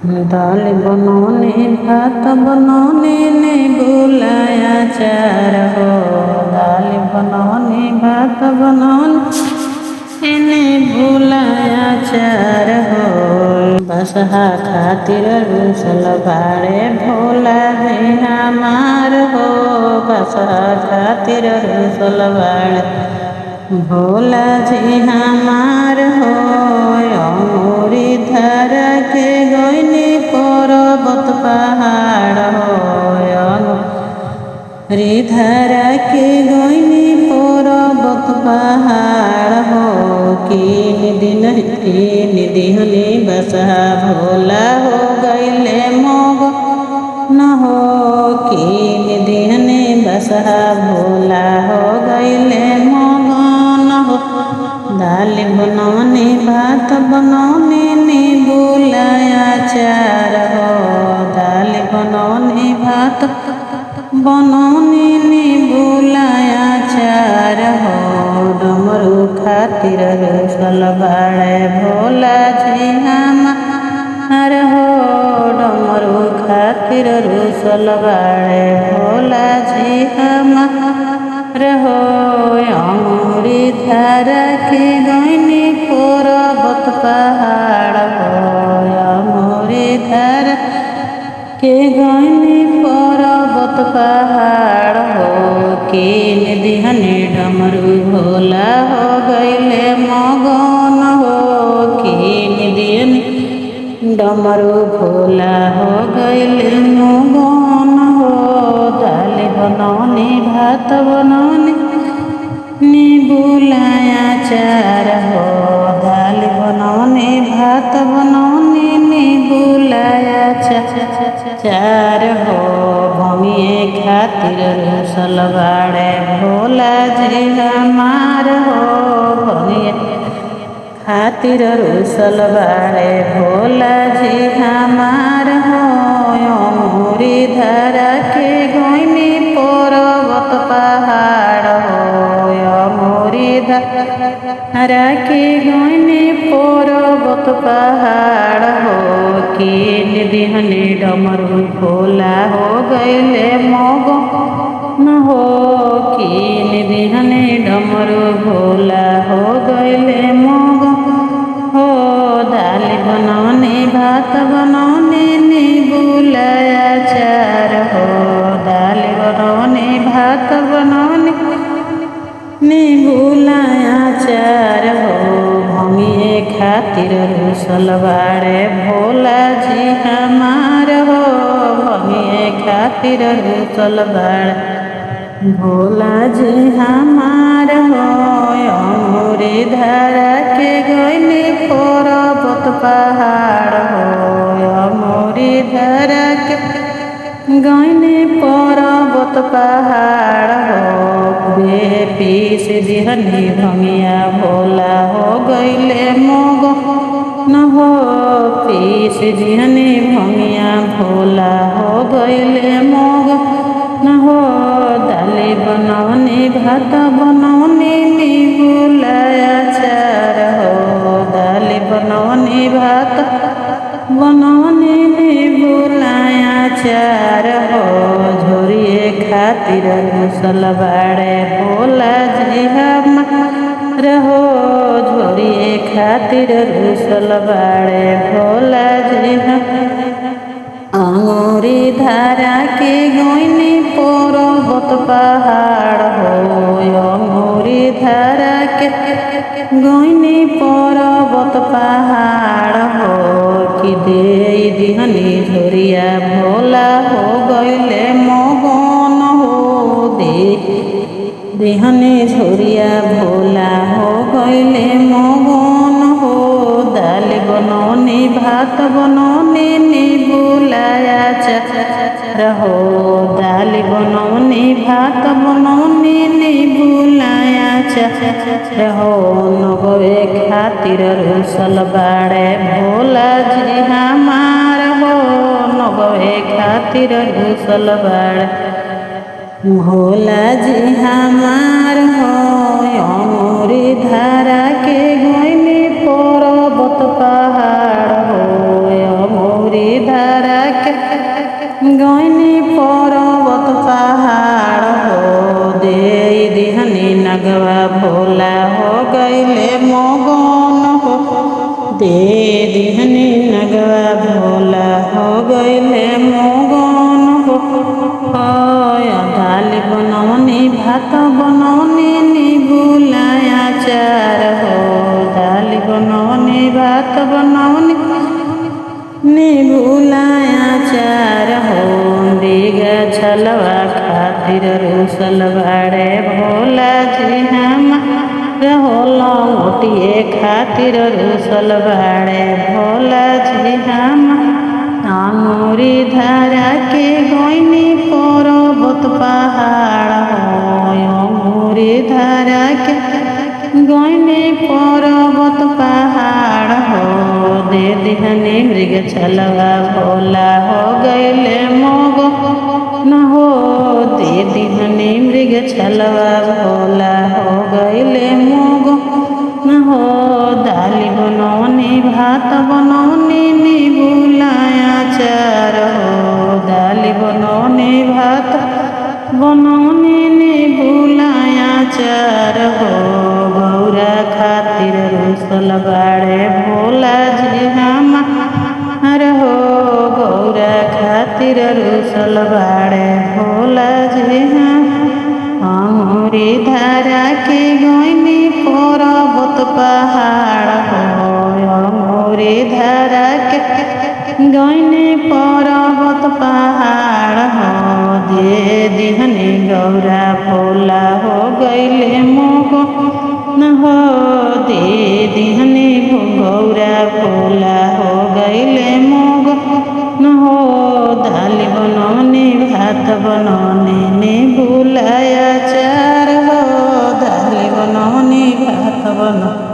दाल बनौने भात बनौने ने बुलाया चार हो। दाल बनौने भात बनौने ने बुलाया चार हो। बसहा खातिर रुसल बाड़े भोला जी हमार हो। बसहा खातिर रुसल बाड़े भोला जी हमार हो। अमूरी धर के गईनी पर्वत पहाड़ हो। अमूरी धर के गईनी पर्वत पहाड़ हो। किन दिहनी बसहा भोला हो गईले मोग न हो। किन दिहनी बसहा भोला हो गईले मोग न हो। दाल बनौने भात बनौने ने बुलाया चार हो। दाल बनौने भात बनौने ने बुलाया चार हो। डमरू खातिर रुसल बाड़े भोला जी हमार हो। डमरू खातिर रुसल बाड़े भोला जी हमार हो। अमूरी धर के गईनी पर्वत पहाड़ हो। अमूरी धर के गईनी पर्वत पहाड़ हो। किन दिहनी डमरू भोला हो गईले मगन हो। किन दिहनी डमरू भोला हो गईले मगन हो। दाल बनौने भात बनौने ने बुलाया चार हो। दाल बनौने भात बनौने ने बुलाया चार हो। भंगिए खातिर रुसल बाड़े भोला जी हमार हो। भंगिए खातिर रुसल बाड़े भोला जी हमार हो। अमूरी धर के गईनी पर्वत पहाड़ हो। अमूरी धर के गईनी पर्वत पहाड़ हो। किन दिहनी डमरू भोला हो गईले मगन हो। किन दिहनी डमरू भोला हो गईले मगन हो। दाल बनौने भात बनौने ने बुलाया चार हो। दाल बनौने भात बनौने ने बुलाया चार हो। भंगिए खातिर रुसल बाड़े भोला जी हमार हो। भंगिए खातिर रुसल बाड़े भोला जी हमार हो। अमूरी धर के गईनी पर्वत पहाड़ हो। अमूरी धर के गईनी पर्वत पहाड़ हो। पीस दिहनी भंगिया भोला हो गईले मगन हो। पीस दिहनी भंगिया भोला हो गईले मगन हो। दाल बनौने भात बनौने ने बुलाया चार हो। दाल बनौने भात बनौने ने बुलाया चार हो। झोरिए खातिर रुसल बाड़े भोला जी हमार हो। झोरिए खातिर रुसल बाड़े भोला जी अमूरी धारा के गईनी पर्वत पहाड़ हो। अमूरी धारा के गईनी पर्वत पहाड़ हो। कि दे दिहनी झोरिया भोला हो गईले मगन हो। दिहनी झोरिया भोला हो गईले मगन हो। दाल बनौने भात बनौने ने बुलाया चार हो। दाल बनौने भात बनौने ने बुलाया चार हो। नगवे खातिर रुसल बाड़े भोला जी हमार हो। नगवे खातिर रुसल बाड़े भोला जी हमार हो। अमूरी धारा के गईनी पर्वत पहाड़ हो। अमूरी भात बनौनी निबुलाया चार हो दाल बनौनी भात बनौनी निबुलाया चार हो दिगा छलवा खातिर रूसल बाड़े भोला जी हम रहोला मोटिए खातिर रूसल बाड़े भोला जी हम आंगुरी धारा के गोइनी पर्वत पहाड़ हो आंगुरी धारा के गोइनी पर्वत पहाड़ हो दे दिहनी मृग छलवा भोला हो गईले मोग न हो दे दिहनी मृग छलवा भोला हो गईले मोग न हो दाली बनौनी भात बनौनी निबुलाया चार हो दाली बनौनी भात बनौनी निबुलाया चार हो गौरा खातिर रूसल बाड़े भोला जी हम हो गौरा खातिर रूसल बाड़े भोला जी हम आंगुरी धारा के गोइनी पर्वत पहाड़ हो आंगुरी धारा के गोइनी पर्वत पहाड़ हो दे दिहनी गौरा भोला हो गईले मोग न हो दे दिहनी गौरा भोला हो गईले मोग न हो दाल बनौनी भात बनौनी निबुलाया चार हो दाल बनौनी भात बनौनी